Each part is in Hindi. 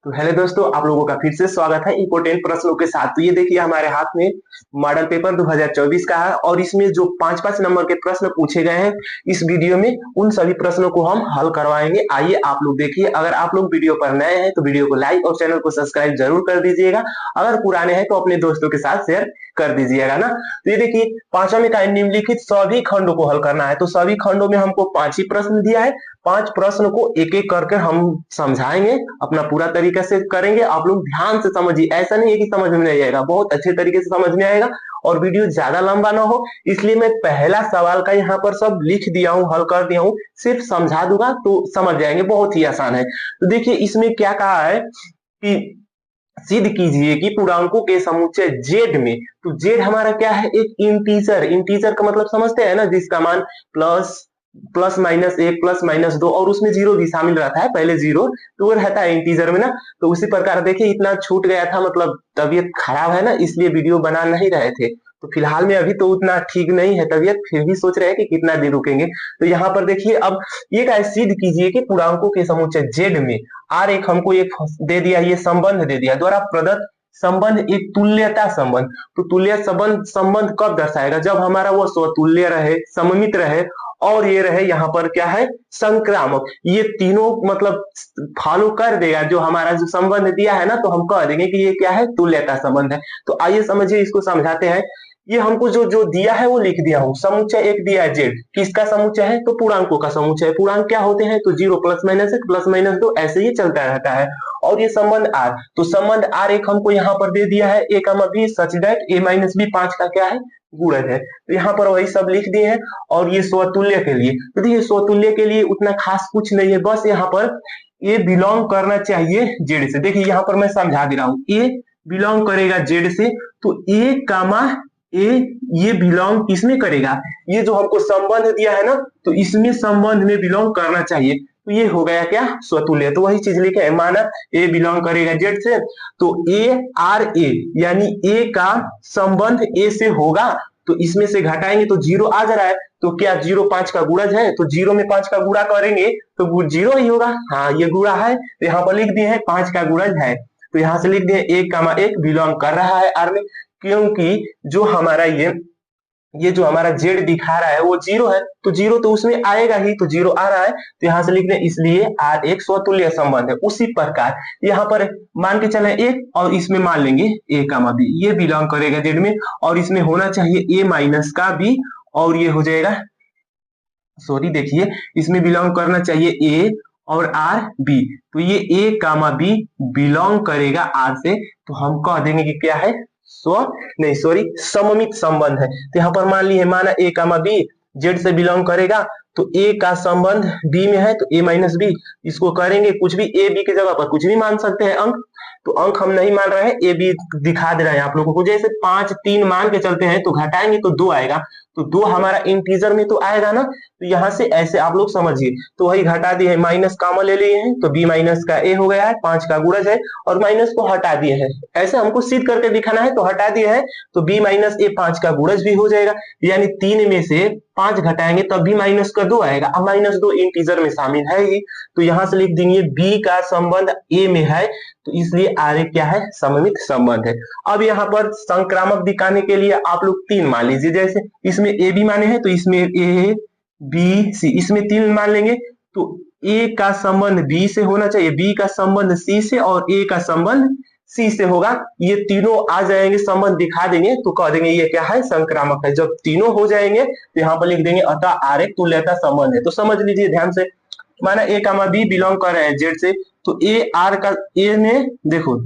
तो हेलो दोस्तों, आप लोगों का फिर से स्वागत है इंपोर्टेंट प्रश्नों के साथ। तो ये देखिए हमारे हाथ में मॉडल पेपर 2024 का है और इसमें जो 5-5 नंबर के प्रश्न पूछे गए हैं इस वीडियो में उन सभी प्रश्नों को हम हल करवाएंगे। आइए आप लोग देखिए। अगर आप लोग वीडियो पर नए हैं तो वीडियो को लाइक और चैनल को सब्सक्राइब जरूर कर दीजिएगा। अगर पुराने हैं तो अपने दोस्तों के साथ शेयर कर दीजिएगा ना। तो ये देखिए पांचवा में का निम्नलिखित सभी खंडों को हल करना है। तो सभी खंडों में हमको 5 ही प्रश्न दिया है। 5 प्रश्न को एक एक करके हम समझाएंगे, अपना पूरा तरीके से करेंगे। आप लोग ध्यान से समझिए, ऐसा नहीं है कि समझ में नहीं आएगा, बहुत अच्छे तरीके से समझ में आएगा और वीडियो ज्यादा लंबा ना हो। इसलिए मैं पहला सवाल का यहाँ पर सब लिख दिया हूँ, हल कर दिया हूँ, सिर्फ समझा दूंगा तो समझ जाएंगे। बहुत ही आसान है। तो देखिए इसमें क्या कहा है कि सिद्ध कीजिए कि पूर्णांकों के समुच्चय जेड में, तो जेड हमारा क्या है, एक इंटीजर। इंटीजर का मतलब समझते हैं ना, जिसका मान प्लस प्लस माइनस एक प्लस माइनस दो और उसमें जीरो भी शामिल रहता है, पहले जीरो, तो वो रहता है इंटीजर में ना। तो उसी प्रकार देखिए इतना छूट गया था, मतलब तबीयत खराब है ना, इसलिए वीडियो बना नहीं रहे थे। तो फिलहाल में अभी तो उतना ठीक नहीं है तबीयत, फिर भी सोच रहे हैं कि कितना दिन रुकेंगे। तो यहाँ पर देखिए अब ये क्या है, सिद्ध कीजिए कि पूर्णांकों के समुच्चय जेड में आर एक हमको एक दे दिया, ये संबंध दे दिया द्वारा प्रदत्त संबंध एक तुल्यता संबंध। तो तुल्य संबंध संबंध कब दर्शाएगा, जब हमारा वो स्वतुल्य रहे, सममित रहे और ये रहे यहाँ पर क्या है, संक्रामक। ये तीनों मतलब फॉलो कर देगा जो हमारा जो संबंध दिया है ना, तो हम कह देंगे कि ये क्या है, तुल्यता संबंध है। तो आइए समझिए, इसको समझाते हैं। ये हमको जो जो दिया है वो लिख दिया हूँ। समुच्चय एक दिया है जेड, किसका समुच्चय है, तो पूर्णांकों का समुच्चय। पूर्णांक क्या होते हैं, तो जीरो प्लस माइनस एक प्लस माइनस दो, ऐसे ही चलता रहता है। और ये संबंध आर, तो संबंध आर एक हमको यहाँ पर दे दिया है, a comma b such that a minus b 5 का क्या है, गुणज है। तो यहाँ पर वही सब लिख दिए हैं। और ये स्वतुल्य के लिए, तो देखिए स्वतुल्य के लिए उतना खास कुछ नहीं है, बस यहाँ पर ए बिलोंग करना चाहिए जेड से। देखिए यहाँ पर मैं समझा दे रहा हूँ, ए बिलोंग करेगा जेड से, तो ए कामा ए ये बिलोंग किसमें करेगा, ये जो हमको संबंध दिया है ना, तो इसमें संबंध में बिलोंग करना चाहिए। तो ये हो गया क्या, स्वतुल्य। तो वही चीज लिखे है, माना ए बिलोंग करेगा जेड से, तो ए आर ए यानी ए का संबंध ए से होगा। तो इसमें से घटाएंगे तो जीरो आ जा रहा है, तो क्या जीरो 5 का गुणज है, तो जीरो में 5 का गुणा करेंगे तो जीरो ही होगा। हाँ ये गुणा है, तो यहाँ पर लिख दिए है 5 का गुणज है। तो यहाँ से लिख दिए एक कामा एक बिलोंग कर रहा है आर में, क्योंकि जो हमारा ये जो हमारा जेड दिखा रहा है वो जीरो है, तो जीरो तो उसमें आएगा ही, तो जीरो आ रहा है। तो यहाँ से लिख दें इसलिए आर एक स्वतुल्य संबंध है। उसी प्रकार यहाँ पर मान के चले एक और इसमें मान लेंगे ए कामा बी, ये बिलोंग करेगा जेड में और इसमें होना चाहिए ए माइनस का बी, और ये हो जाएगा, सॉरी देखिए इसमें बिलोंग करना चाहिए ए और आर बी, तो ये ए कामा बी बिलोंग करेगा आर से। तो हम कह देंगे कि क्या है, स्व नहीं सॉरी सममित संबंध है। तो यहाँ पर मान ली है, माना ए कामा बी जेड से बिलोंग करेगा, तो ए का संबंध बी में है, तो ए माइनस बी, इसको करेंगे कुछ भी, ए बी की जगह पर कुछ भी मान सकते हैं अंक। तो अंक हम नहीं मान रहे हैं, ए बी दिखा दे रहे हैं आप लोगों को। जैसे 5 3 मान के चलते हैं तो घटाएंगे तो 2 आएगा, तो 2 हमारा इंटीजर में तो आएगा ना। तो यहाँ से ऐसे आप लोग समझिए, तो वही घटा दिए है, माइनस कॉमन ले लिए हैं, तो बी माइनस का ए हो गया है, 5 का गुणज है और माइनस को हटा दिए हैं। ऐसे हमको सिद्ध करके दिखाना है, तो हटा दिए है, तो बी माइनस ए 5 का गुणज भी हो जाएगा। यानी 3 में से 5 घटाएंगे तब भी माइनस का 2 आएगा। अब माइनस 2 इंटीजर में शामिल है ही, तो यहाँ से लिख देंगे बी का संबंध ए में है, तो इसलिए आर क्या है, सममित संबंध है। अब यहाँ पर संक्रामक दिखाने के लिए आप लोग 3 मान लीजिए, जैसे इसमें ए बी माने हैं तो इसमें ए बी सी, इसमें 3 मान लेंगे, तो ए का संबंध बी से होना चाहिए, बी का संबंध सी से और ए का संबंध सी से होगा। ये तीनों आ जाएंगे, संबंध दिखा देंगे तो कह देंगे ये क्या है, संक्रामक है। जब तीनों हो जाएंगे तो यहाँ पर लिख देंगे अतः आर एक तुल्यता संबंध है। तो समझ लीजिए ध्यान से, माना ए कामा बी बिलोंग कर रहे हैं जेड से, तो ए आर का ए में देखो,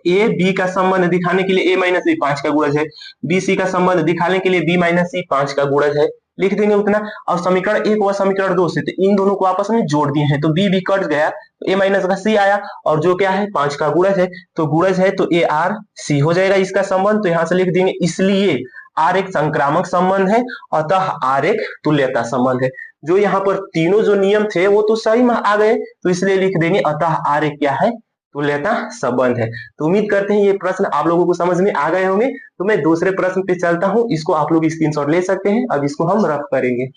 ए बी का संबंध दिखाने के लिए ए माइनस बी 5 का गुणज है, बी सी का संबंध दिखाने के लिए बी माइनस सी 5 का गुणज है, लिख देंगे उतना। और समीकरण एक व समीकरण दो से, तो इन दोनों को आपस में जोड़ दिए हैं, तो बी कट गया, तो ए माइनस का सी आया, और जो क्या है 5 का गुणज है, तो गुणज है तो ए आर सी हो जाएगा इसका संबंध। तो यहाँ से लिख देंगे इसलिए आर एक संक्रामक संबंध है, अतः आर एक तुल्यता संबंध है। जो यहाँ पर तीनों जो नियम थे वो तो सही में आ गए, तो इसलिए लिख देंगे अतः आर एक क्या है, तुल्यता संबंध है। तो उम्मीद करते हैं ये प्रश्न आप लोगों को समझ में आ गए होंगे। तो मैं दूसरे प्रश्न पे चलता हूं, इसको आप लोग स्क्रीनशॉट ले सकते हैं। अब इसको हम रफ करेंगे।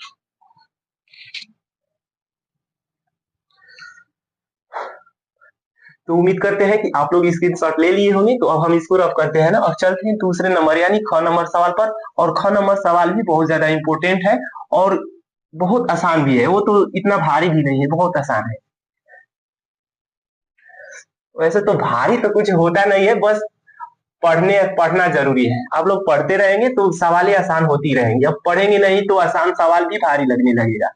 तो उम्मीद करते हैं कि आप लोग स्क्रीनशॉट ले लिए होंगे। तो अब हम इसको रफ करते हैं ना और चलते हैं दूसरे नंबर यानी ख नंबर सवाल पर। और ख नंबर सवाल भी बहुत ज्यादा इंपॉर्टेंट है और बहुत आसान भी है, वो तो इतना भारी भी नहीं है, बहुत आसान है। वैसे तो भारी तो कुछ होता नहीं है, बस पढ़ना जरूरी है। आप लोग पढ़ते रहेंगे तो सवाल आसान होती रहेंगे, अब पढ़ेंगे नहीं तो आसान सवाल भी भारी लगने लगेगा।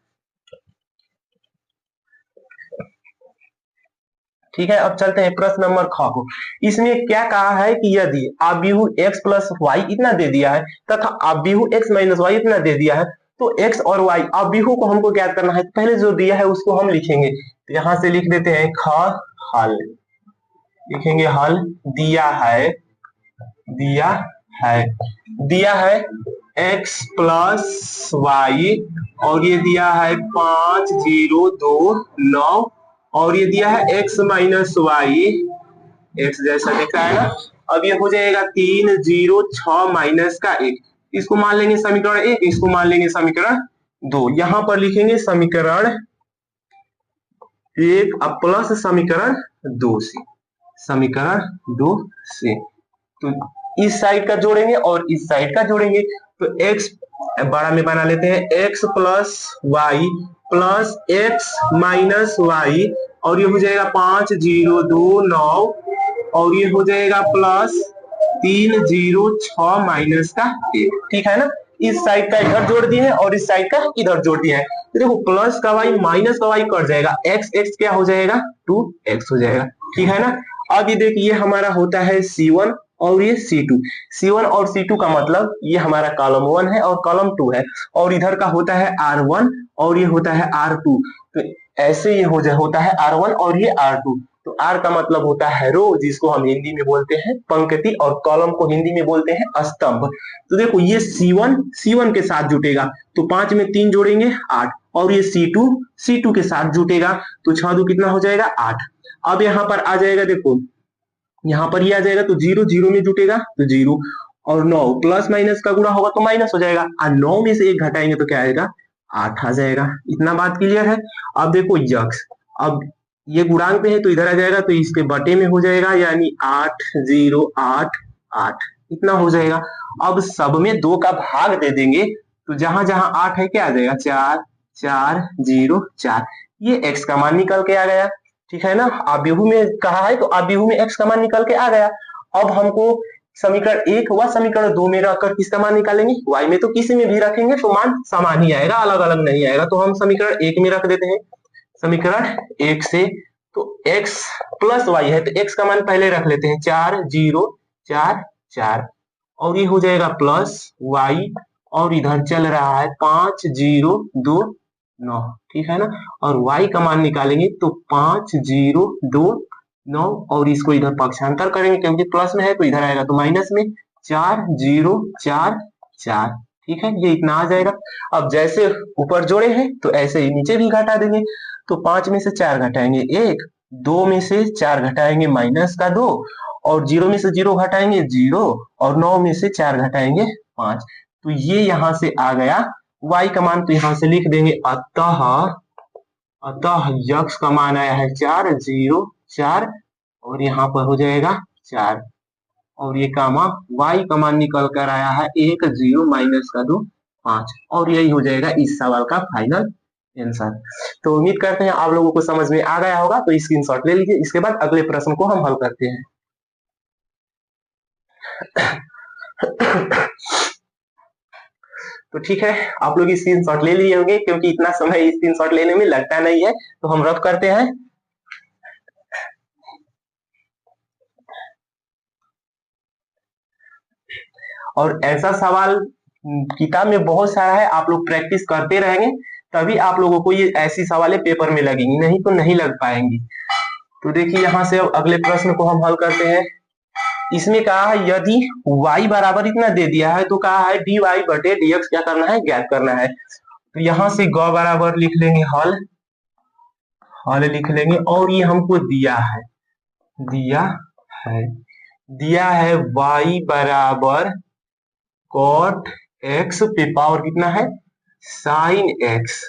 ठीक है, अब चलते हैं प्रश्न नंबर ख को। इसमें क्या कहा है कि यदि आव्यूह x प्लस वाई इतना दे दिया है तथा आव्यूह x माइनस वाई इतना दे दिया है, तो x और y आव्यूह को हमको ज्ञात करना है। पहले जो दिया है उसको हम लिखेंगे, तो यहां से लिख देते हैं ख हल, लिखेंगे हल। दिया है x प्लस वाई और ये दिया है 5 0 2 9 और ये दिया है x माइनस वाई, x जैसा दिख रहा है ना। अब ये हो जाएगा 3 0 6 माइनस का 1, इसको मान लेंगे समीकरण 1, इसको मान लेंगे समीकरण 2। यहां पर लिखेंगे समीकरण 1 अब प्लस समीकरण 2 से, समीकरण 2 से। तो इस साइड का जोड़ेंगे और इस साइड का जोड़ेंगे, तो x बड़ा में बना लेते हैं, x plus y plus x minus y और ये हो जाएगा 5 0 2 9 और ये हो जाएगा प्लस 3 0 6 माइनस का 1। ठीक है ना, इस साइड का इधर जोड़ दिए हैं और इस साइड का इधर जोड़ दिया है। तो देखो प्लस का वाई माइनस का वाई कट जाएगा, x x क्या हो जाएगा 2x हो जाएगा। ठीक है ना। अब ये देखिए हमारा होता है C1 और ये C2। C1 और C2 का मतलब ये हमारा कॉलम 1 है और कॉलम 2 है और इधर का होता है R1 और ये होता है R2। तो ऐसे ये होता है R1 और ये R2। तो R का मतलब होता है रो, जिसको हम हिंदी में बोलते हैं पंक्ति, और कॉलम को हिंदी में बोलते हैं स्तंभ। तो देखो ये C1 के साथ जुटेगा, तो 5 में 3 जोड़ेंगे 8 और ये C2 के साथ जुटेगा, तो 6 2 कितना हो जाएगा 8। अब यहाँ पर आ जाएगा, देखो यहाँ पर ये आ जाएगा, तो 0 0 में जुटेगा तो 0 और 9 प्लस माइनस का गुणा होगा तो माइनस हो जाएगा, और 9 में से 1 घटाएंगे तो क्या आएगा 8 आ जाएगा। इतना बात क्लियर है। अब देखो यक्स, अब ये गुणांक पे है तो इधर आ जाएगा, तो इसके बटे में हो जाएगा, यानी 8 0 8 8 इतना हो जाएगा। अब सब में 2 का भाग दे देंगे, तो जहां जहां 8 है क्या आ जाएगा 4 4 0 4, ये x का मान निकल के आ गया। ठीक है ना, आव्यूह में कहा है तो आव्यूह में x का मान निकल के आ गया। अब हमको समीकरण 1 व समीकरण 2 में रखकर किसका मान निकालेंगे, y में तो किसी में भी रखेंगे तो मान समान ही आएगा, अलग अलग नहीं आएगा। तो हम समीकरण 1 में रख देते हैं, समीकरण 1 से तो x प्लस वाई है तो x का मान पहले रख लेते हैं 4 0 4 4 और ये हो जाएगा प्लस y और इधर चल रहा है 5 0 2 9। ठीक है ना, और y का मान निकालेंगे तो 5 0 2 9 और इसको इधर पक्षांतर करेंगे क्योंकि प्लस में है तो इधर आएगा तो माइनस में 4 0 4 4। ठीक है, ये इतना आ जाएगा। अब जैसे ऊपर जोड़े हैं तो ऐसे ही नीचे भी घटा देंगे, तो 5 में से 4 घटाएंगे 1, 2 में से 4 घटाएंगे माइनस का 2 और 0 में से 0 घटाएंगे 0 और 9 में से 4 घटाएंगे 5। तो ये यहां से आ गया y का मान, तो यहां से लिख देंगे अतः यक्स का मान आया है 4 0 4 और यहाँ पर हो जाएगा 4 और ये कामा y का मान निकल कर आया है 1 0 माइनस का 2 5 और यही हो जाएगा इस सवाल का फाइनल आंसर। तो उम्मीद करते हैं आप लोगों को समझ में आ गया होगा, तो स्क्रीनशॉट ले लीजिए। इसके बाद अगले प्रश्न को हम हल करते हैं। तो ठीक है, आप लोग स्क्रीनशॉट ले लिए होंगे क्योंकि इतना समय स्क्रीनशॉट लेने में लगता नहीं है, तो हम रफ करते हैं। और ऐसा सवाल किताब में बहुत सारा है, आप लोग प्रैक्टिस करते रहेंगे तभी आप लोगों को ये ऐसी सवालें पेपर में लगेंगी, नहीं तो नहीं लग पाएंगी। तो देखिए यहाँ से अब अगले प्रश्न को हम हल करते हैं। इसमें कहा है यदि y बराबर इतना दे दिया है तो कहा है dy बटे dx क्या करना है, ज्ञात करना है। तो यहां से ग बराबर लिख लेंगे हल लिख लेंगे और ये हमको दिया है y बराबर cot x पे पावर कितना है sin x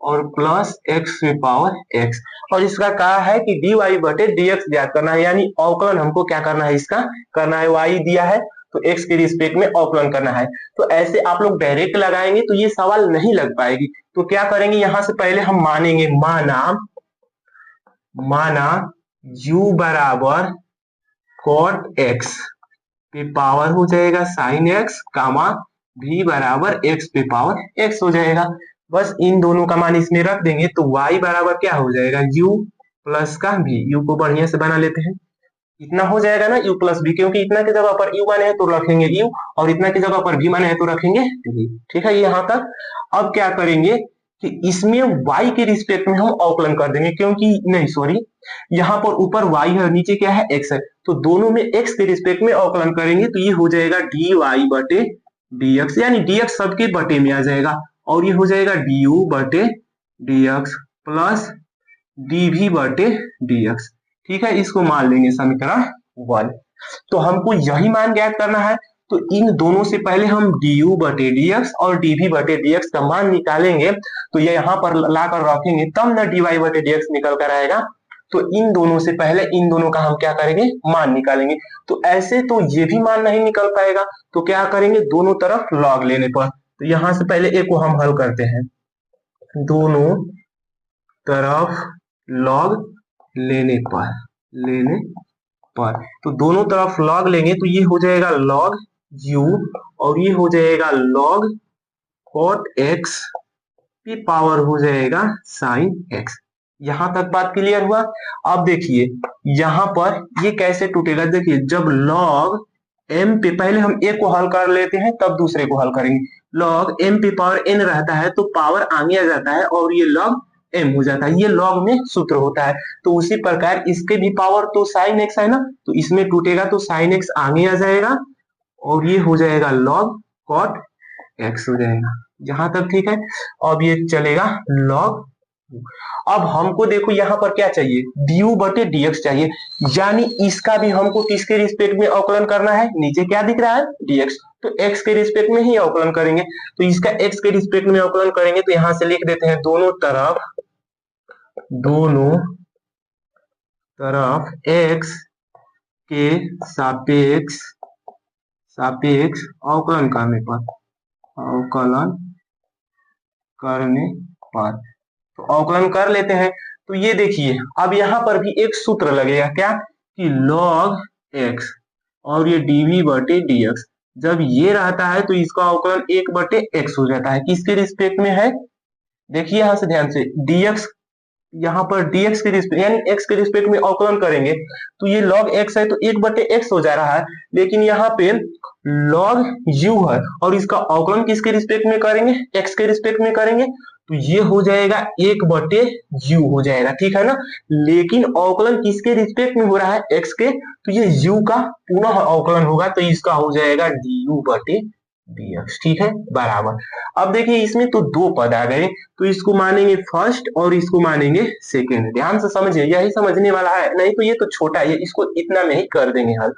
और प्लस एक्स की पावर एक्स। और इसका कहा है कि dy बटे dx ज्ञात करना है, यानी अवकलन हमको क्या करना है, इसका करना है। y दिया है तो x के रिस्पेक्ट में अवकलन करना है। तो ऐसे आप लोग डायरेक्ट लगाएंगे तो ये सवाल नहीं लग पाएगी। तो क्या करेंगे, यहां से पहले हम मानेंगे, माना u बराबर cot x पे पावर हो जाएगा sin x, कामा v बराबर x पे पावर x हो जाएगा। बस इन दोनों का मान इसमें रख देंगे तो y बराबर क्या हो जाएगा, u प्लस का v। u को बढ़िया से बना लेते हैं, इतना हो जाएगा ना u प्लस v, क्योंकि इतना की जगह पर u माने है तो रखेंगे u, और इतना की जगह पर v माने है तो रखेंगे v। ठीक है, यहाँ तक। अब क्या करेंगे कि इसमें y के रिस्पेक्ट में हम अवकलन कर देंगे, क्योंकि नहीं सॉरी, यहाँ पर ऊपर y है और नीचे क्या है, x है, तो दोनों में x के रिस्पेक्ट में अवकलन करेंगे तो ये हो जाएगा dy बटे dx, यानी dx सबके बटे में आ जाएगा, और ये हो जाएगा du बटे dx प्लस dv बटे dx। ठीक है, इसको मान लेंगे समीकरण 1। तो हमको यही मान ज्ञात करना है, तो इन दोनों से पहले हम du बटे dx और dv बटे dx का मान निकालेंगे, तो ये यहाँ पर लाकर रखेंगे, तब ना dy बटे dx निकल कर आएगा। तो इन दोनों से पहले इन दोनों का हम क्या करेंगे, मान निकालेंगे। तो ऐसे तो ये भी मान नहीं निकल पाएगा, तो क्या करेंगे, दोनों तरफ लॉग लेने पर। तो यहां से पहले एक को हम हल करते हैं, दोनों तरफ लॉग लेने पर तो दोनों तरफ लॉग लेंगे तो ये हो जाएगा लॉग u और ये हो जाएगा लॉग cot x की पावर हो जाएगा sin x। यहां तक बात क्लियर हुआ। अब देखिए यहां पर ये कैसे टूटेगा, देखिए जब log m पे, पहले हम एक को हल कर लेते हैं तब दूसरे को हल करेंगे। log m पे पावर n रहता है तो पावर आगे आ जाता है और ये log m हो जाता है, ये log में सूत्र होता है। तो उसी प्रकार इसके भी पावर तो sin x है ना, तो इसमें टूटेगा तो sin x आगे आ जाएगा और ये हो जाएगा log cot x हो जाएगा। यहां तक ठीक है। अब ये चलेगा log। अब हमको देखो यहाँ पर क्या चाहिए, du बटे dx चाहिए, यानी इसका भी हमको किसके रिस्पेक्ट में अवकलन करना है, नीचे क्या दिख रहा है dx, तो x के रिस्पेक्ट में ही अवकलन करेंगे। तो इसका x के रिस्पेक्ट में अवकलन करेंगे तो यहां से लिख देते हैं दोनों तरफ x के सापेक्ष अवकलन करने पर तो अवकलन कर लेते हैं। तो ये देखिए अब यहाँ पर भी एक सूत्र लगेगा, क्या कि log x और ये dv बटे dx, जब ये रहता है तो इसका अवकलन 1 बटे x हो जाता है, किसके रिस्पेक्ट में है, देखिए यहां से ध्यान से, dx, यहाँ पर dx के रिस्पेक्ट यानी x के रिस्पेक्ट में अवकलन करेंगे तो ये log x है तो 1 बटे x हो जा रहा है, लेकिन यहाँ पे log u है और इसका अवकलन किसके रिस्पेक्ट में करेंगे, x के रिस्पेक्ट में करेंगे, तो ये हो जाएगा 1 बटे u हो जाएगा। ठीक है ना, लेकिन अवकलन किसके रिस्पेक्ट में हो रहा है, x के, तो ये u का पुनः अवकलन होगा, तो इसका हो जाएगा du बटे dx। ठीक है, बराबर। अब देखिए इसमें तो दो पद आ गए, तो इसको मानेंगे फर्स्ट और इसको मानेंगे सेकेंड। ध्यान से समझिए, यही समझने वाला है, नहीं तो ये तो छोटा है, इसको इतना में ही कर देंगे हल।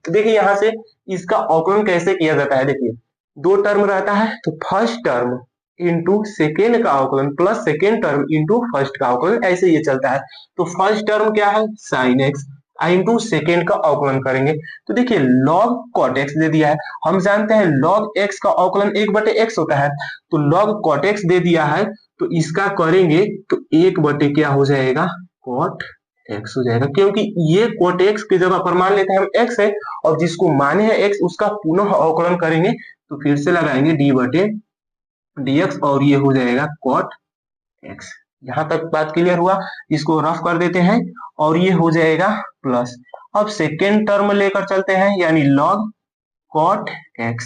तो देखिए यहाँ से इसका अवकलन कैसे किया जाता है, देखिए दो टर्म रहता है तो फर्स्ट टर्म इंटू सेकेंड का अवकलन plus second term into first का अवकलन, ऐसे ये चलता है। तो फर्स्ट टर्म क्या है sin x इंटू सेकेंड का अवकलन करेंगे, तो देखिए log cot x दे दिया है, हम जानते हैं log x का अवकलन 1 बटे x होता है, तो log cot x दे दिया है, तो इसका करेंगे तो 1 बटे क्या हो जाएगा, cot x हो जाएगा, क्योंकि ये cot x की जगह पर मान लेते हैं हम x है और जिसको माने हैं x उसका पुनः अवकलन करेंगे तो फिर से लगाएंगे d बटे dx और ये हो जाएगा cot x। यहां तक बात क्लियर हुआ, इसको रफ कर देते हैं और ये हो जाएगा प्लस। अब सेकेंड टर्म लेकर चलते हैं यानी log cot x,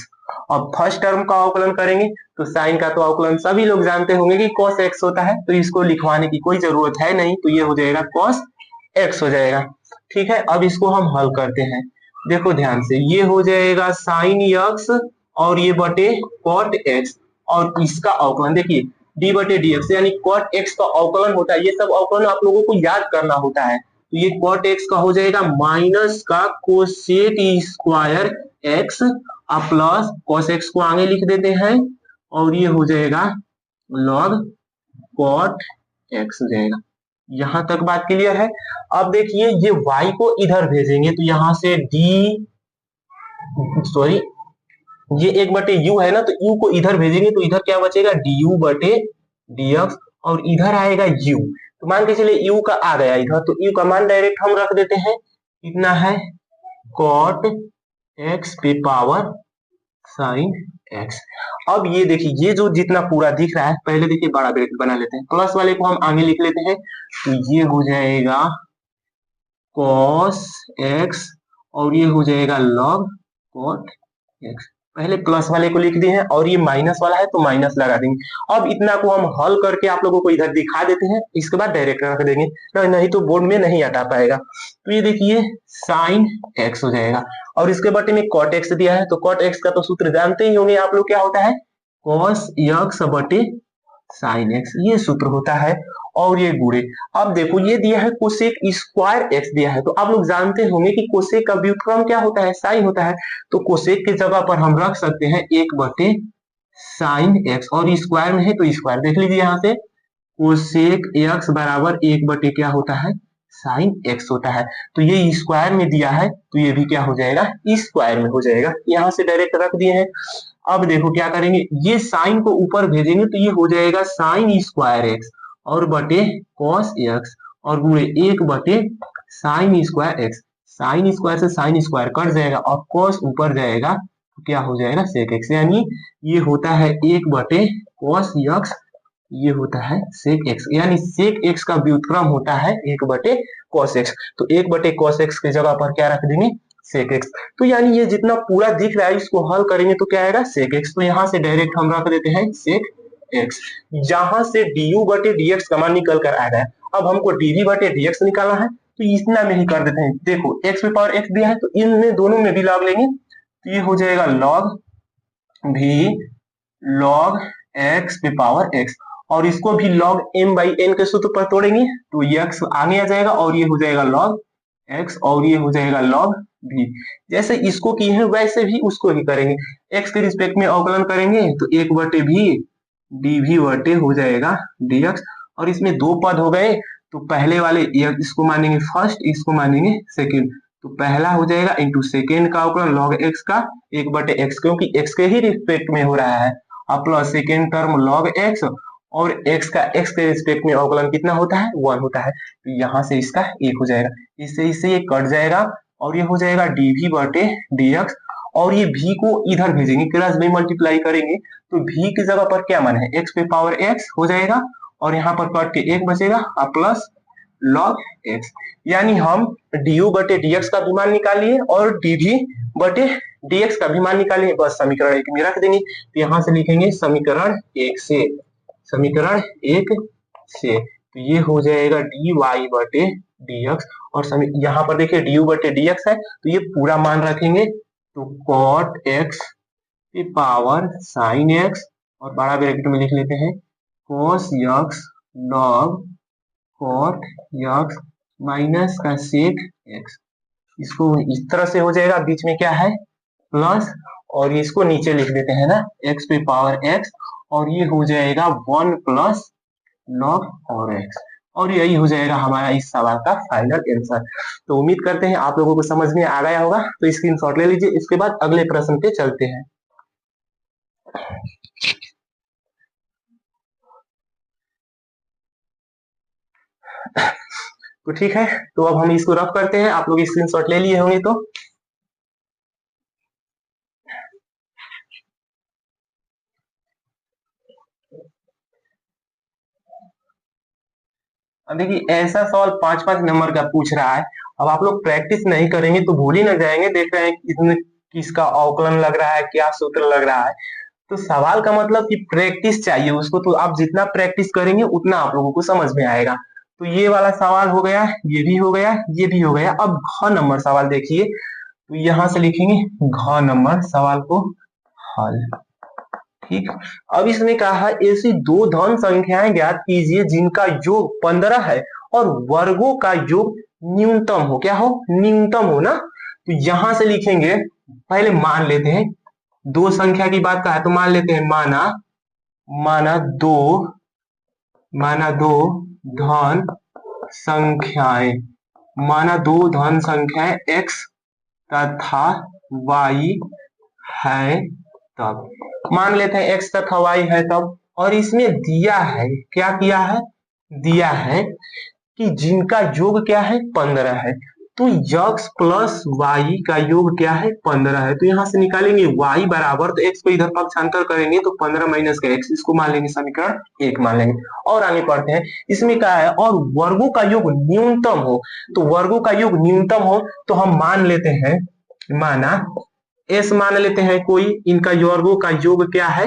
अब फर्स्ट टर्म का अवकलन करेंगे तो साइन का तो अवकलन सभी लोग जानते होंगे कि cos x होता है, तो इसको लिखवाने की कोई जरूरत है नहीं, तो ये हो जाएगा cos x हो जाएगा। ठीक है, अब इसको हम हल करते हैं, देखो ध्यान से, ये हो जाएगा sin x और ये बटे cot x और इसका अवकलन देखिए d बटे dx यानी cot x का अवकलन होता है, ये सब अवकलन आप लोगों को याद करना होता है। तो ये cot x का हो जाएगा माइनस का coset square x plus cos x को आगे लिख देते हैं और ये हो जाएगा log कॉट एक्स हो जाएगा। यहां तक बात क्लियर है। अब देखिए ये y को इधर भेजेंगे तो यहां से ये 1/u है ना, तो u को इधर भेजेंगे तो इधर क्या बचेगा du/dx और इधर आएगा u। तो मान के चलिए u का आ गया इधर, तो u का मान डायरेक्ट हम रख देते हैं, कितना है cot x पे पावर sin x। अब ये देखिए ये जो जितना पूरा दिख रहा है, पहले देखिए बड़ा ब्रैकेट बना लेते हैं, प्लस वाले को हम आगे लिख लेते हैं, तो ये हो जाएगा cos x और ये हो जाएगा log cot x। पहले प्लस वाले को लिख दिए हैं और ये माइनस वाला है तो माइनस लगा देंगे। अब इतना को हम हल करके आप लोगों को इधर दिखा देते हैं, इसके बाद डायरेक्ट रख देंगे, नहीं तो बोर्ड में नहीं हटा पाएगा। तो ये देखिए साइन एक्स हो जाएगा और इसके बटे में कॉट एक्स दिया है, तो कॉट एक्स का तो सूत्र जानते ही होंगे आप लोग, क्या होता है कॉस एक्स बटे साइन एक्स, ये सूत्र होता है। और ये गुणे, अब देखो ये दिया है कोसेक स्क्वायर एक्स दिया है, तो आप लोग जानते होंगे कि कोसेक का व्युत्क्रम क्या होता है, साइन होता है। तो कोसेक की जगह पर हम रख सकते हैं 1/साइन एक्स और स्क्वायर में है तो स्क्वायर देख लीजिए यहाँ से, कोसेक एक्स बराबर 1 क्या होता है साइन एक्स होता है। तो ये स्क्वायर में दिया है तो ये भी क्या हो जाएगा स्क्वायर में हो जाएगा, यहाँ से डायरेक्ट रख दिए हैं। अब देखो क्या करेंगे, ये साइन को ऊपर भेजेंगे तो ये हो जाएगा साइन स्क्वायर एक्स और बटे कॉस एक्स और गुणे 1/साइन स्क्वायर एक्स। साइन स्क्वायर से साइन स्क्वायर कट जाएगा और कॉस ऊपर जाएगा तो क्या हो जाएगा सेक एक्स, यानी ये होता है 1/कॉस एक्स, ये होता है सेक एक्स, यानी सेक एक्स का व्युत्क्रम होता है 1/कॉस एक्स। तो 1/कॉस एक्स की जगह पर क्या रख देंगे सेक एक्स। तो यानी ये जितना पूरा दिख रहा है इसको हल करेंगे तो क्या आएगा सेक एक्स, तो यहाँ से डायरेक्ट हम रख देते हैं सेक एक्स। जहां से du/dx का मान निकल कर आ गया, अब हमको dv/dx निकालना है तो इतना में ही कर देते हैं। देखो x पे पावर x दिया है तो इनमें दोनों में भी लॉग लेंगे तो ये हो जाएगा log v log x पे पावर x और इसको भी log m/n के सूत्र पर तोड़ेंगे तो x आगे आ जाएगा और ये हो जाएगा log x और ये हो जाएगा log v। जैसे इसको किए हैं वैसे भी उसको ही करेंगे, x के रिस्पेक्ट में अवकलन करेंगे तो 1/v dv/ हो जाएगा dx और इसमें दो पद हो गए तो पहले वाले इसको मानेंगे फर्स्ट, इसको मानेंगे सेकंड, तो पहला हो जाएगा इंटू सेकेंड का अवकलन log x का 1/x, क्योंकि x के ही रिस्पेक्ट में हो रहा है, अब plus second term log x और x का x के रिस्पेक्ट में अवकलन कितना होता है 1 होता है, तो यहाँ से इसका 1 हो जाएगा, इससे ये कट जाएगा और ये हो जाएगा dv/dx और ये v को इधर भेजेंगे क्रॉस में मल्टीप्लाई करेंगे तो v की जगह पर क्या मान है x पे पावर x हो जाएगा और यहाँ पर कट के 1 बचेगा और प्लस log x, यानी हम du/dx का भी मान निकालिए और dv/dx का भी मान निकालिए, बस समीकरण 1 में रख देंगे। तो यहाँ से लिखेंगे समीकरण 1 से तो ये हो जाएगा dy/dx और यहाँ पर देखिए du/dx है तो ये पूरा मान रखेंगे तो cot x की पावर sin x और बड़ा ब्रैकेट में लिख लेते हैं cos x log cot x minus का sec x, इसको इस तरह से हो जाएगा, बीच में क्या है प्लस और इसको नीचे लिख देते हैं ना x पे पावर x और ये हो जाएगा 1 प्लस log और x और यही हो जाएगा हमारा इस सवाल का फाइनल आंसर। तो उम्मीद करते हैं आप लोगों को समझ में आ गया होगा, तो स्क्रीनशॉट ले लीजिए, इसके बाद अगले प्रश्न पे चलते हैं। तो ठीक है, तो अब हम इसको रफ करते हैं, आप लोग स्क्रीनशॉट ले लिए होंगे तो अब देखिए ऐसा सवाल 5-5 नंबर का पूछ रहा है, अब आप लोग प्रैक्टिस नहीं करेंगे तो भूल ही ना जाएंगे, देख रहे हैं इसमें किसका अवकलन लग रहा है, क्या सूत्र लग रहा है। तो सवाल का मतलब कि प्रैक्टिस चाहिए उसको, तो आप जितना प्रैक्टिस करेंगे उतना आप लोगों को समझ में आएगा। तो ये वाला सवाल हो गया, ये भी हो गया, ये भी हो गया। अब घ नंबर सवाल देखिए, तो यहाँ से लिखेंगे घ नंबर सवाल को हल। ठीक, अब इसने कहा ऐसी दो धन संख्याएं ज्ञात कीजिए जिनका योग 15 है और वर्गों का योग न्यूनतम हो, क्या हो न्यूनतम हो ना। तो यहां से लिखेंगे, पहले मान लेते हैं दो संख्या की बात का है तो मान लेते हैं माना 2 माना दो धन संख्याएं, माना दो धन संख्याएं x तथा y है तब, मान लेते हैं x तथा y है तब, और इसमें दिया है, क्या किया है, दिया है कि जिनका योग क्या है 15 है, तो x प्लस y का योग क्या है 15 है, तो यहां से निकालेंगे y बराबर, तो x को इधर पक्षांतर करेंगे तो 15 माइनस का x, इसको मान लेंगे समीकरण 1 मान लेंगे। और आगे पढ़ते हैं, इसमें क्या है, और वर्गों का योग न्यूनतम हो, तो वर्गों का योग न्यूनतम हो तो हम मान लेते हैं, माना s मान लेते हैं कोई, इनका वर्गों का योग क्या है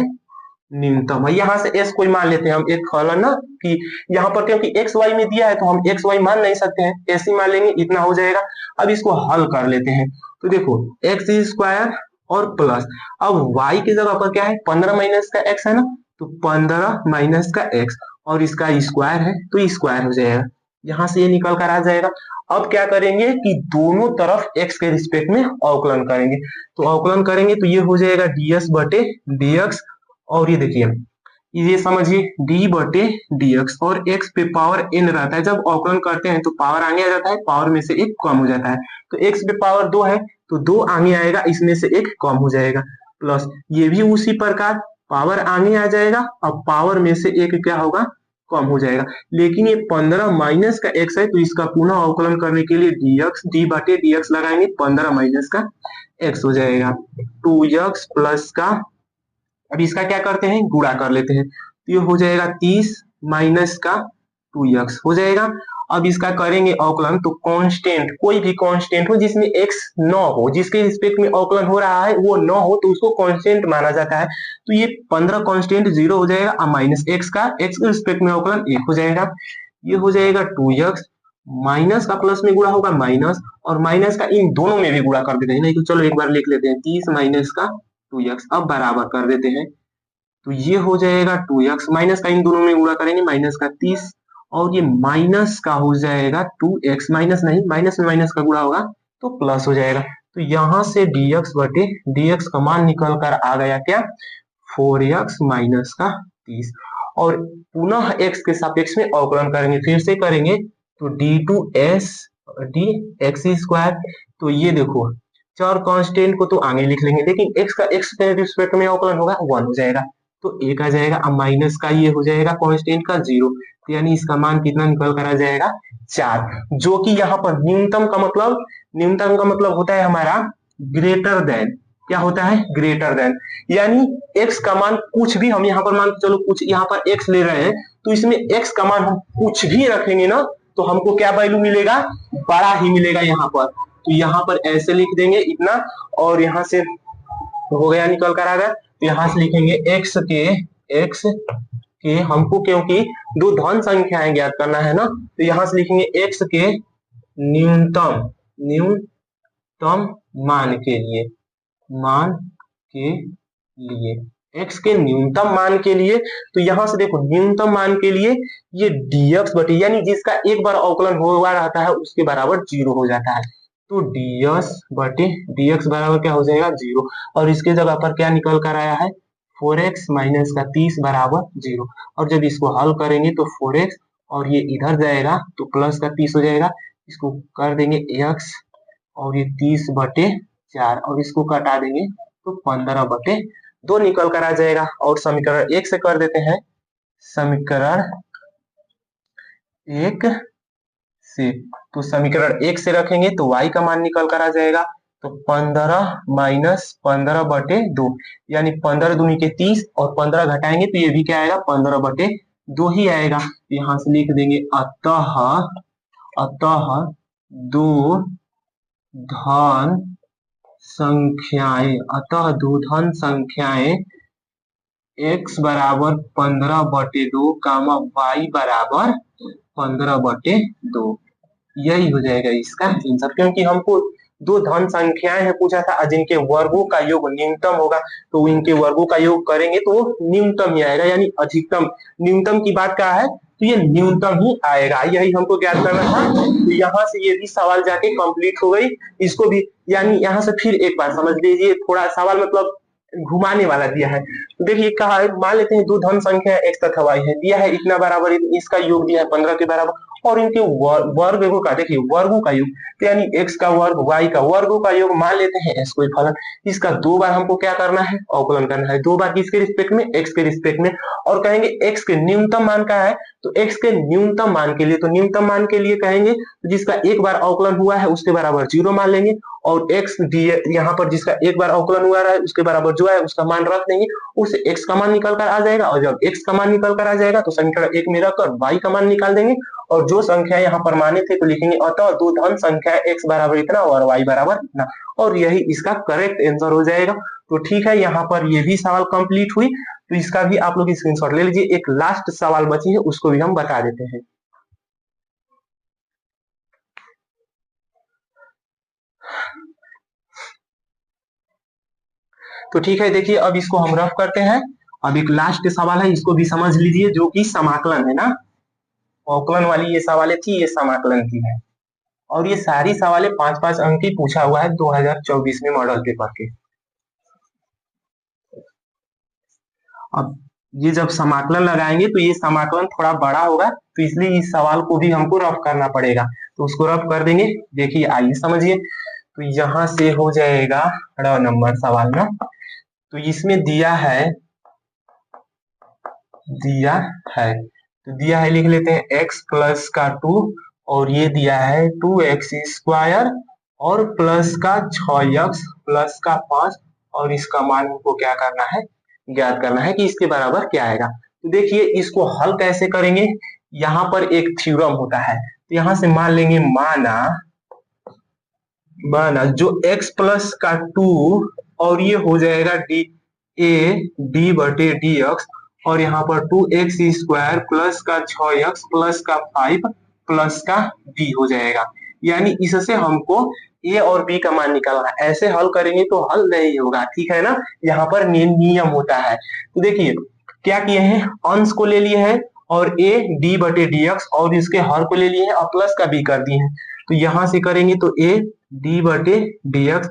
न्यूनतम है, यहाँ से s कोई मान लेते हैं हम, एक फलन ना कि यहाँ पर क्योंकि एक्स वाई में दिया है तो हम एक्स वाई मान नहीं सकते हैं, एस ही मान लेंगे, इतना हो जाएगा। अब इसको हल कर लेते हैं, तो देखो एक्स स्क्वायर और प्लस, अब y की जगह पर क्या है 15 माइनस का x है ना, तो 15 माइनस का x और इसका स्क्वायर है तो स्क्वायर हो जाएगा, यहाँ से ये निकल कर आ जाएगा। अब क्या करेंगे कि दोनों तरफ x के रिस्पेक्ट में अवकलन करेंगे, तो अवकलन करेंगे तो ये हो जाएगा ds बटे dx, और ये देखिए ये समझिए d बटे dx, और x पे पावर n रहता है, जब अवकलन करते हैं तो पावर आगे आ जाता है, पावर में से एक कम हो जाता है, तो x पे पावर 2 है तो 2 आगे आएगा, इसमें से एक कम हो जाएगा, प्लस ये भी उसी प्रकार पावर आगे आ जाएगा, अब पावर में से एक क्या होगा कम हो जाएगा, लेकिन ये 15 माइनस का x है तो इसका पुनः अवकलन करने के लिए dx d बटे dx लगाएंगे, 15 माइनस का x हो जाएगा 2x प्लस का, अब इसका क्या करते हैं गुणा कर लेते हैं, तो ये हो जाएगा 30 माइनस का 2x हो जाएगा। अब इसका करेंगे अवकलन, तो कांस्टेंट कोई भी कांस्टेंट हो जिसमें x न हो, जिसके रिस्पेक्ट में अवकलन हो रहा है वो न हो तो उसको कांस्टेंट माना जाता है, तो ये 15 कांस्टेंट 0 हो जाएगा, अब माइनस x का x के रिस्पेक्ट में अवकलन 1 हो जाएगा, ये हो जाएगा 2x, माइनस का प्लस में गुणा होगा माइनस, और माइनस का इन दोनों में भी गुणा कर देते हैं, नहीं तो चलो एक बार लिख लेते हैं 30 माइनस का 2x, अब बराबर कर देते हैं, तो ये हो जाएगा 2x, माइनस का इन दोनों में गुणा करेंगे माइनस का 30, और ये माइनस का हो जाएगा 2x, माइनस नहीं माइनस में माइनस का गुणा होगा तो प्लस हो जाएगा, तो यहां से dx बटे dx का मान निकल कर आ गया क्या 4x माइनस का 30, और पुनः x के सापेक्ष में अवकलन करेंगे, फिर से करेंगे तो d2s dx स्क्वायर, तो ये देखो चार कांस्टेंट को तो आगे लिख लेंगे, लेकिन x का x के रिस्पेक्ट में अवकलन होगा 1 हो जाएगा तो 1 आ जाएगा, अब माइनस का ये हो जाएगा कांस्टेंट का 0, तो यानी इसका मान कितना निकल कर आ जाएगा 4, जो कि यहाँ पर न्यूनतम का मतलब होता है हमारा ग्रेटर देन, क्या होता है ग्रेटर देन, यानी x का मान कुछ भी हम यहाँ पर मान चलो कुछ यहाँ पर x ले रहे हैं, तो इसमें x का मान हम कुछ भी रखेंगे ना तो हमको क्या वैल्यू मिलेगा बड़ा ही मिलेगा यहाँ पर, तो यहाँ पर ऐसे लिख देंगे इतना, और यहाँ से हो गया निकल कर आ गया, तो यहाँ से लिखेंगे x के हमको क्योंकि दो धन संख्याएं ज्ञात करना है ना, तो यहाँ से लिखेंगे x के न्यूनतम मान के लिए x के न्यूनतम मान के लिए, तो यहाँ से देखो न्यूनतम मान के लिए ये dx बटे, यानी जिसका एक बार अवकलन हुआ रहता है उसके बराबर 0 हो जाता है, तो ds बटे dx बराबर क्या हो जाएगा 0, और इसके जगह पर क्या निकल कर आया है 4x माइनस का 30 बराबर 0, और जब इसको हल करेंगे तो 4x और ये इधर जाएगा तो प्लस का 30 हो जाएगा, इसको कर देंगे x और ये 30 बटे 4 और इसको कटा देंगे तो 15 बटे 2 निकल कर आ जाएगा, और समीकरण 1 से कर देते हैं, समीकरण 1 से, तो समीकरण 1 से रखेंगे तो y का मान निकल कर आ जाएगा, तो 15 माइनस 15 बटे 2, यानी 15 दूनी के 30 और 15 घटाएंगे तो ये भी क्या आएगा 15 बटे 2 ही आएगा, यहाँ से लिख देंगे अतः दो धन संख्याएं x बराबर 15 बटे 2 कामा y बराबर 15 बटे 2, यही हो जाएगा इसका आंसर, क्योंकि हमको दो धन संख्याएं है पूछा था जिनके वर्गों का योग न्यूनतम होगा, तो इनके वर्गों का योग करेंगे तो वो न्यूनतम ही आएगा, यानी अधिकतम न्यूनतम की बात क्या है तो ये न्यूनतम ही आएगा, यही हमको ज्ञात करना था, तो यहाँ से ये भी सवाल जाके कंप्लीट हो गई, इसको भी यानी यहाँ से फिर एक बार समझ लीजिए, थोड़ा सवाल मतलब घुमाने वाला दिया है। तो देखिए कहा है, मान लेते हैं दो धन संख्या x तथा y है, दिया है इतना बराबर, इसका योग दिया है 15 के बराबर, और इनके वर्गों का, देखिए वर्गों का योग, तो यानी x का वर्ग y का वर्गों का योग मान लेते हैं s कोई फलन, इसका दो बार हमको क्या करना है, अवकलन करना है, दो बार किसके रिस्पेक्ट में, x के रिस्पेक्ट में। और कहेंगे x के न्यूनतम मान का है, तो x के न्यूनतम मान के लिए, तो न्यूनतम मान के लिए कहेंगे तो जिसका एक बार अवकलन हुआ है उसके बराबर 0 मान लेंगे, और x यहाँ पर जिसका एक बार अवकलन हुआ है उसके बराबर जो है उसका मान रख देंगे, उससे x का मान निकल कर आ जाएगा, और जब x का मान निकल कर आ जाएगा तो समीकरण 1 में रखकर y का मान निकाल देंगे, और जो संख्या यहाँ पर माने थे तो लिखेंगे अतः दो धन संख्या x बराबर इतना और y बराबर इतना, और यही इसका करेक्ट आंसर हो जाएगा। तो ठीक है, यहाँ पर ये भी सवाल कंप्लीट हुई, तो इसका भी आप लोग स्क्रीनशॉट ले लीजिए। एक लास्ट सवाल बची है उसको भी हम बता देते हैं। तो ठीक है, देखिए अब इसको हम रफ करते हैं। अब एक लास्ट सवाल है, इसको भी समझ लीजिए, जो कि समाकलन है ना, अवकलन वाली ये सवालें थी, ये समाकलन की है, और ये सारी सवालें 5-5 अंक की पूछा हुआ है 2024 में मॉडल पेपर के। अब ये जब समाकलन लगाएंगे तो ये समाकलन थोड़ा बड़ा होगा, तो इसलिए इस सवाल को भी हमको रफ करना पड़ेगा, तो उसको रफ कर देंगे। देखिए आइए समझिए, तो यहां से हो जाएगा नंबर सवाल ना, तो इसमें दिया है तो दिया है लिख लेते हैं x प्लस का 2, और ये दिया है 2x स्क्वायर और प्लस का 6x प्लस का 5, और इसका मान हमको क्या करना है, ज्ञात करना है कि इसके बराबर क्या आएगा। तो देखिए इसको हल कैसे करेंगे, यहाँ पर एक थ्योरम होता है, तो यहाँ से मान लेंगे, माना जो x प्लस का 2 और ये हो जाएगा डी बटे डी एक्स, और यहाँ पर 2x स्क्वायर प्लस का 6x प्लस का 5 प्लस का b हो जाएगा, यानी इससे हमको a और b का मान निकालना है। ऐसे हल करेंगे तो हल नहीं होगा, ठीक है ना, यहाँ पर नियम होता है। तो देखिए क्या किए हैं, अंश को ले लिए हैं और a d बटे dx, और इसके हर को ले लिए हैं और प्लस का b कर दिए हैं, तो यहां से करेंगे तो a d बटे dx,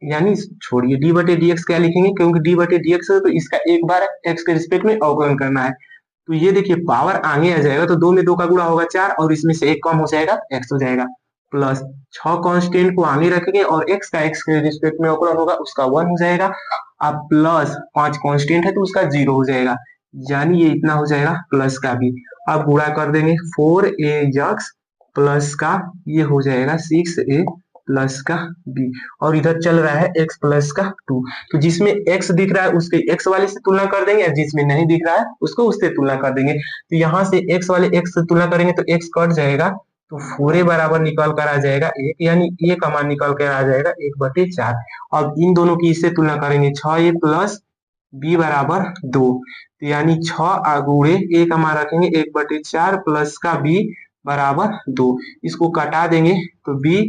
यानी छोड़िए डी बटे डी एक्स क्या लिखेंगे, क्योंकि डी बटे डी एक्स है तो इसका एक बार एक्स के रिस्पेक्ट में अवकलन करना है, तो ये देखिए पावर आगे आ जाएगा, तो 2 में 2 का गुणा होगा 4, और इसमें से एक कम हो जाएगा, एक्स हो जाएगा, प्लस 6 कांस्टेंट को आगे रखेंगे और एक्स का एक्स के रिस्पेक्ट में अवकलन होगा, उसका 1 हो जाएगा, अब प्लस 5 कांस्टेंट है तो उसका 0 हो जाएगा, यानी ये इतना हो जाएगा प्लस का भी। अब गुणा कर देंगे 4ax प्लस का ये हो जाएगा 6a प्लस का b, और इधर चल रहा है x प्लस का 2, तो जिसमें x दिख रहा है उसके x वाले से तुलना कर देंगे, और जिसमें नहीं दिख रहा है उसको उससे तुलना कर देंगे, तो यहाँ से x वाले x से तुलना करेंगे तो x कट जाएगा, तो 4a बराबर निकल कर आ जाएगा 1, यानी a का मान निकल कर आ जाएगा 1/4। अब इन दोनों की इससे तुलना करेंगे, 6a प्लस b बराबर 2, तो यानी 6 गुणे a का मान रखेंगे 1/4 प्लस का b बराबर 2, इसको कटा देंगे तो b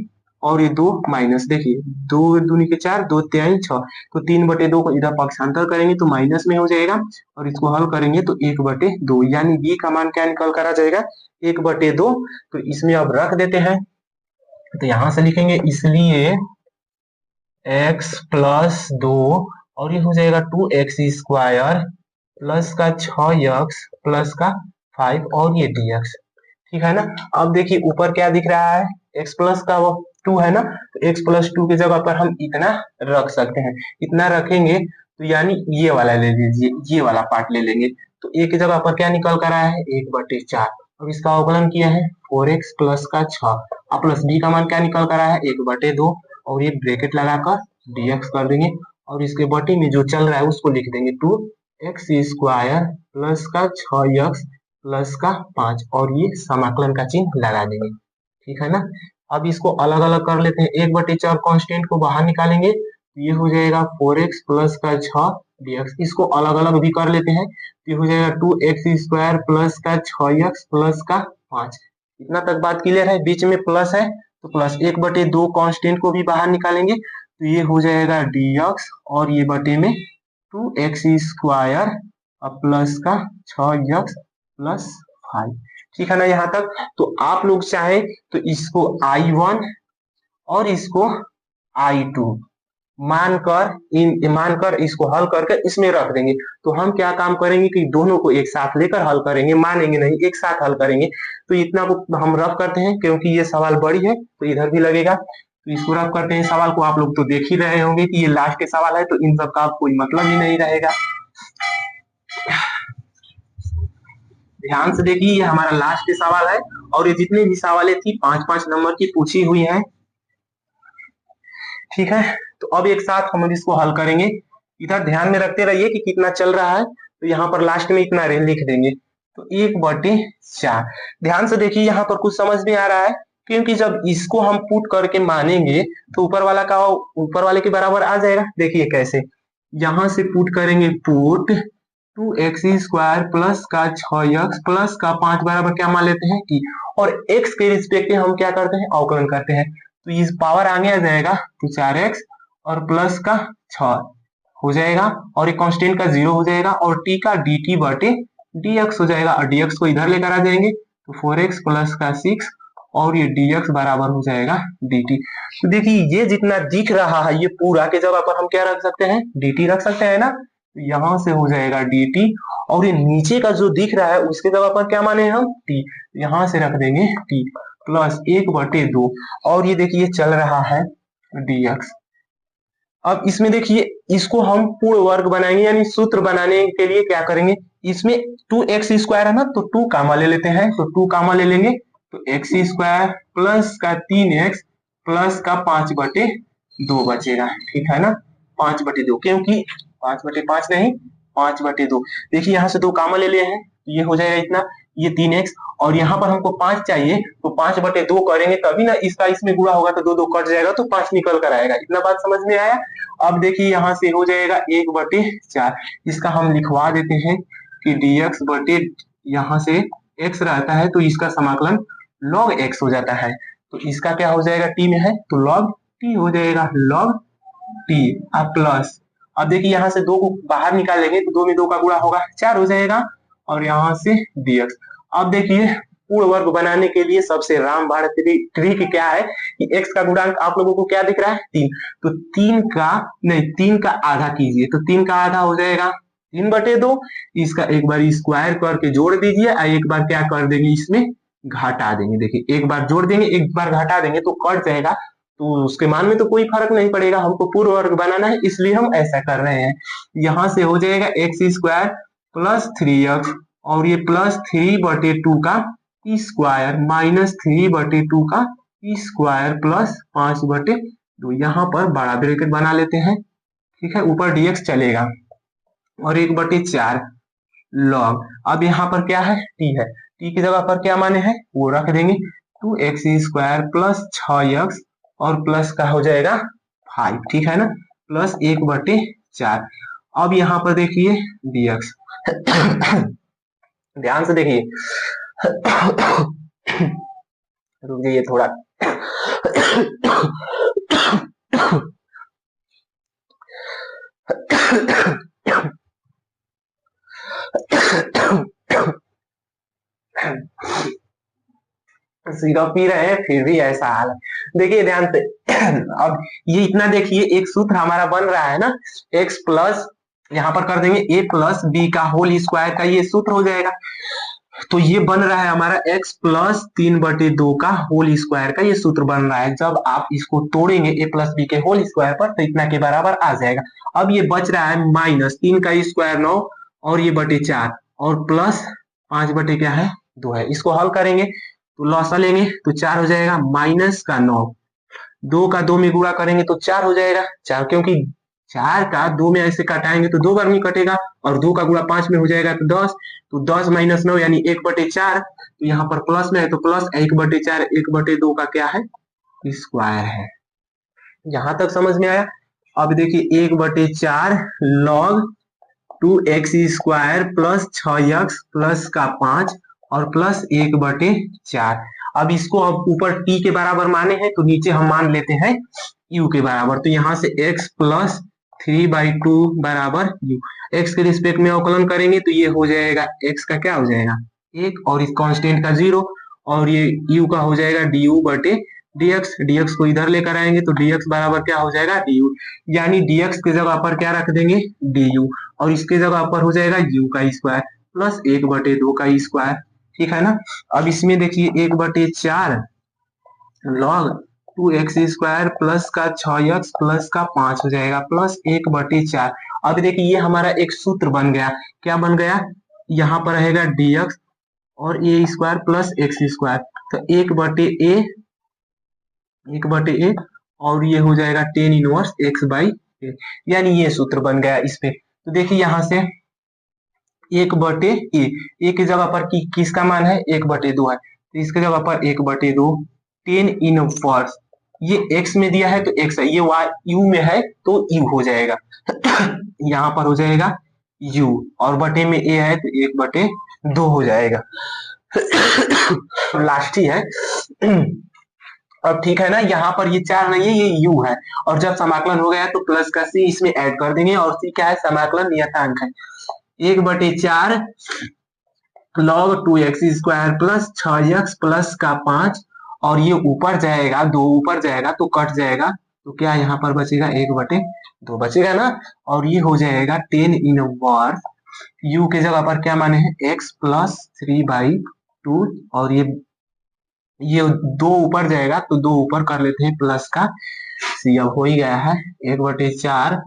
और ये 2 माइनस, देखिए 2 दूनी के 4, 2 तिहाई 6, तो 3/2 को इधर पक्षांतर करेंगे तो माइनस में हो जाएगा, और इसको हल करेंगे तो 1/2, यानी b का मान क्या निकल कर आ जाएगा 1/2। तो इसमें अब रख देते हैं, तो यहां से लिखेंगे इसलिए x प्लस 2 और ये हो जाएगा 2x स्क्वायर प्लस का 6x प्लस का 5 और ये dx, ठीक है ना। अब देखिए ऊपर क्या दिख रहा है, x प्लस का वो 2 है ना, तो x प्लस 2 की जगह पर हम इतना रख सकते हैं, इतना रखेंगे तो यानी ये वाला ले लीजिए, ये वाला पार्ट ले लेंगे, तो a की जगह पर क्या निकल कर आया है 1/4, और इसका अवकलन किया है 4x प्लस का 6, और प्लस b का मान क्या निकल कर आया है 1/2, और ये ब्रैकेट लगाकर dx कर देंगे, और इसके बटे में जो चल रहा है उसको लिख देंगे 2x स्क्वायर प्लस का 6x प्लस का 5, और ये समाकलन का चिन्ह लगा देंगे, ठीक है ना। अब इसको अलग अलग कर लेते हैं, 1/4 कांस्टेंट को बाहर निकालेंगे तो ये हो जाएगा 4x प्लस का 6 dx, इसको अलग अलग भी कर लेते हैं तो ये हो जाएगा 2x स्क्वायर प्लस का 6x प्लस का 5। इतना तक बात क्लियर है, बीच में प्लस है तो प्लस 1/2 कांस्टेंट को भी बाहर निकालेंगे तो ये हो जाएगा dx, और ये बटे में 2x स्क्वायर प्लस का 6x प्लस 5, ठीक है ना यहाँ तक। तो आप लोग चाहे तो इसको I1 और इसको I2 मानकर इसको हल करके इसमें रख देंगे। तो हम क्या काम करेंगे कि दोनों को एक साथ लेकर हल करेंगे, मानेंगे नहीं, एक साथ हल करेंगे। तो इतना को हम रफ करते हैं क्योंकि ये सवाल बड़ी है तो इधर भी लगेगा। तो इसको रफ करते हैं। सवाल को आप लोग तो देख ही रहे होंगे कि ये लास्ट के सवाल है, तो इन सब का कोई मतलब ही नहीं रहेगा। ध्यान से देखिए, ये हमारा लास्ट के सवाल है और ये जितने भी सवालें थी 5-5 नंबर की पूछी हुई है। ठीक है, तो अब एक साथ हम इसको हल करेंगे। इधर ध्यान में रखते रहिए कि कितना चल रहा है। तो यहाँ पर लास्ट में इतना लिख देंगे, तो 1/4। ध्यान से देखिए, यहाँ पर कुछ समझ में आ रहा है क्योंकि जब इसको हम पुट करके मानेंगे तो ऊपर वाले के बराबर आ जाएगा। देखिए कैसे, यहाँ से पुट करेंगे, पुट 2x² प्लस का 6x प्लस का 5 बराबर क्या मान लेते हैं कि, और x के रिस्पेक्ट में हम क्या करते हैं, अवकलन करते हैं। तो इस पावर आगे आ जाएगा तो 4x और प्लस का 6 हो जाएगा और ये कांस्टेंट का 0 हो जाएगा और t का dt बटे dx हो जाएगा और dx को इधर लेकर आ जाएंगे तो 4x प्लस का 6 और ये dx बराबर हो जाएगा dt। तो देखिए ये जितना दिख रहा है ये पूरा के जगह पर हम क्या रख सकते हैं, dt रख सकते हैं ना। तो यहाँ से हो जाएगा dt और ये नीचे का जो दिख रहा है उसके जगह पर क्या माने हम, t। यहाँ से रख देंगे t प्लस 1/2 और ये देखिए चल रहा है dx। अब इसमें देखिए इसको हम पूर्ण वर्ग बनाएंगे, यानी सूत्र बनाने के लिए क्या करेंगे, इसमें 2x² है ना, तो 2 कामा ले लेते हैं। तो 2 कामा ले लेंगे तो x² प्लस का 3x प्लस का 5/2 बचेगा। ठीक है ना, 5/2, क्योंकि 5/5 नहीं 5/2। देखिए यहाँ से 2 कामा ले लिए हैं, ये हो जाएगा इतना, ये 3x और यहाँ पर हमको 5 चाहिए तो 5/2 करेंगे तभी ना इसका इसमें गुणा होगा, तो 2 कट जाएगा तो 5 निकल कर आएगा। इतना बात समझ में आया। अब देखिए यहाँ से हो जाएगा 1/4, इसका हम लिखवा देते हैं कि dx बटे, यहाँ से x रहता है तो इसका समाकलन log x हो जाता है। तो इसका क्या हो जाएगा, t में है तो log t हो जाएगा, log t। अब प्लस, अब देखिए यहाँ से 2 को बाहर निकालेंगे तो 2 में 2 का गुणा होगा 4 हो जाएगा और यहाँ से dx। अब देखिए पूर्ण वर्ग बनाने के लिए सबसे रामबाण ट्रिक क्या है कि x का गुणांक आप लोगों को क्या दिख रहा है, 3। तो 3 का आधा कीजिए, तो 3 का आधा हो जाएगा 3/2। इसका एक बार स्क्वायर करके जोड़ दीजिए और एक बार क्या कर देंगे, इसमें घटा देंगे। देखिए एक बार जोड़ देंगे एक बार घटा देंगे तो कट जाएगा, तो उसके मान में तो कोई फर्क नहीं पड़ेगा। हमको पूर्ण वर्ग बनाना है इसलिए हम ऐसा कर रहे हैं। यहाँ से हो जाएगा x² प्लस 3x और ये प्लस 3/2 का स्क्वायर माइनस 3/2 का स्क्वायर प्लस 5/2। यहाँ पर बड़ा ब्रैकेट बना लेते हैं। ठीक है, ऊपर dx चलेगा और 1/4 log। अब यहाँ पर क्या है, t है, t की जगह पर क्या माने हैं वो रख देंगे, 2x² प्लस 6x और प्लस का हो जाएगा 5। ठीक है ना, प्लस 1/4। अब यहाँ पर देखिए dx ध्यान से देखिए रुक जाइए थोड़ा सिरप पी रहे हैं फिर भी ऐसा हाल है। देखिए ध्यान से अब ये इतना देखिए, एक सूत्र हमारा बन रहा है ना, x प्लस, यहाँ पर कर देंगे a प्लस b का होल स्क्वायर का ये सूत्र हो जाएगा। तो ये बन रहा है हमारा x प्लस 3/2 का होल स्क्वायर का ये सूत्र बन रहा है। जब आप इसको तोड़ेंगे a प्लस b के होल स्क्वायर पर तो इतना के बराबर आ जाएगा। अब ये बच रहा है माइनस 3 का स्क्वायर 9 और ये /4 और प्लस 5/2 है। इसको हल करेंगे तो लॉसा लेंगे तो 4 हो जाएगा, माइनस का 9, 2 का 2 में गुणा करेंगे तो 4 हो जाएगा 4, क्योंकि 4 का 2 में ऐसे काटाएंगे तो 2 बार में कटेगा और 2 का गुणा 5 में हो जाएगा तो 10, तो 10 माइनस 9 यानी 1/4। तो यहाँ पर प्लस में है तो प्लस 1/4, 1/2 का क्या है स्क्वायर है। यहाँ तक समझ में आया। अब देखिए 1/4 log 2x² plus 6x plus का 5 और प्लस 1/4। अब इसको अब ऊपर t के बराबर माने हैं तो नीचे हम मान लेते हैं u के बराबर। तो यहाँ से x प्लस 3/2 बराबर u, x के रिस्पेक्ट में अवकलन करेंगे तो ये हो जाएगा x का क्या हो जाएगा 1 और इस कांस्टेंट का 0 और ये u का हो जाएगा du/dt। dx, dx को इधर लेकर आएंगे तो dx बराबर क्या हो जाएगा du, यानी dx की जगह पर क्या रख देंगे du, और इसके जगह पर हो जाएगा u का स्क्वायर प्लस 1/2 का स्क्वायर, ठीक है ना। अब इसमें देखिए 1/4 log 2x² प्लस का 6x प्लस का 5 हो जाएगा प्लस 1/4। अब देखिए ये हमारा एक सूत्र बन गया, क्या बन गया, यहाँ पर रहेगा dx और ए स्क्वायर प्लस एक्स स्क्वायर, तो 1/a और ये हो जाएगा tan इनवर्स x/a, यानी ये सूत्र बन गया इस पे। तो देखिए यहाँ से 1/a, ए की जगह पर किसका मान है 1/2 है, तो इसके जगह पर 1/2 tan इनवर्स, ये x में दिया है तो x है, ये y u में है तो u हो जाएगा यहाँ पर हो जाएगा u, और बटे में a है तो 1/2 हो जाएगा लास्ट ही है अब ठीक है ना, यहाँ पर ये 4 नहीं है, ये u है, और जब समाकलन हो गया तो प्लस का c इसमें ऐड कर देंगे, और c क्या है समाकलन नियतांक है, 1/4 log 2x² plus 6x plus का 5, और ये ऊपर जाएगा 2 ऊपर जाएगा तो कट जाएगा, तो क्या यहाँ पर बचेगा 1/2 बचेगा ना, और ये हो जाएगा tan इनवर्स u के जगह पर क्या माने हैं x प्लस 3/2, और ये 2 ऊपर जाएगा तो 2 ऊपर कर लेते हैं प्लस का c, अब हो ही गया है 1/4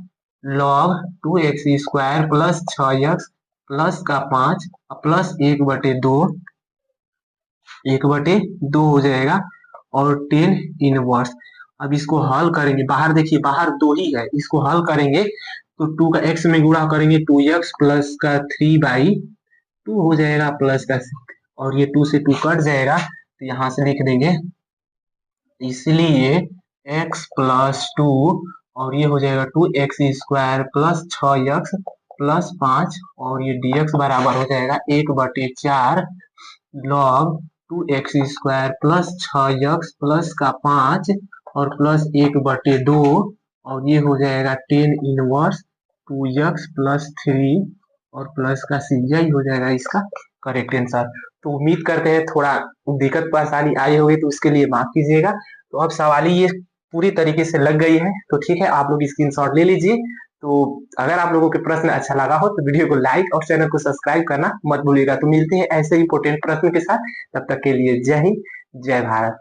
log 2x² plus 6x plus का 5 प्लस 1/2 हो जाएगा, और tan इनवर्स। अब इसको हल करेंगे, बाहर देखिए बाहर 2 ही है, इसको हल करेंगे तो 2 का x में गुणा करेंगे 2x प्लस का 3/2 हो जाएगा प्लस का 6, और ये 2 से 2 कट जाएगा तो यहाँ से लिख देंगे, इसलिए x प्लस 2, और ये हो जाएगा 2x² प्लस 6x प्लस 5, और ये dx बराबर हो जाएगा 1/4 log 2x² plus 6x plus का 5 और प्लस 1/2, और ये हो जाएगा tan इनवर्स 2x प्लस 3 और प्लस का c, यही हो जाएगा इसका करेक्ट आंसर। तो उम्मीद करते हैं थोड़ा दिक्कत परेशानी आई होगी तो उसके लिए माफ कीजिएगा। तो अब सवाल ये पूरी तरीके से लग गई है, तो ठीक है आप लोग स्क्रीनशॉट ले लीजिए। तो अगर आप लोगों के प्रश्न अच्छा लगा हो तो वीडियो को लाइक और चैनल को सब्सक्राइब करना मत भूलिएगा। तो मिलते हैं ऐसे इंपोर्टेंट प्रश्न के साथ, तब तक के लिए जय हिंद जय भारत।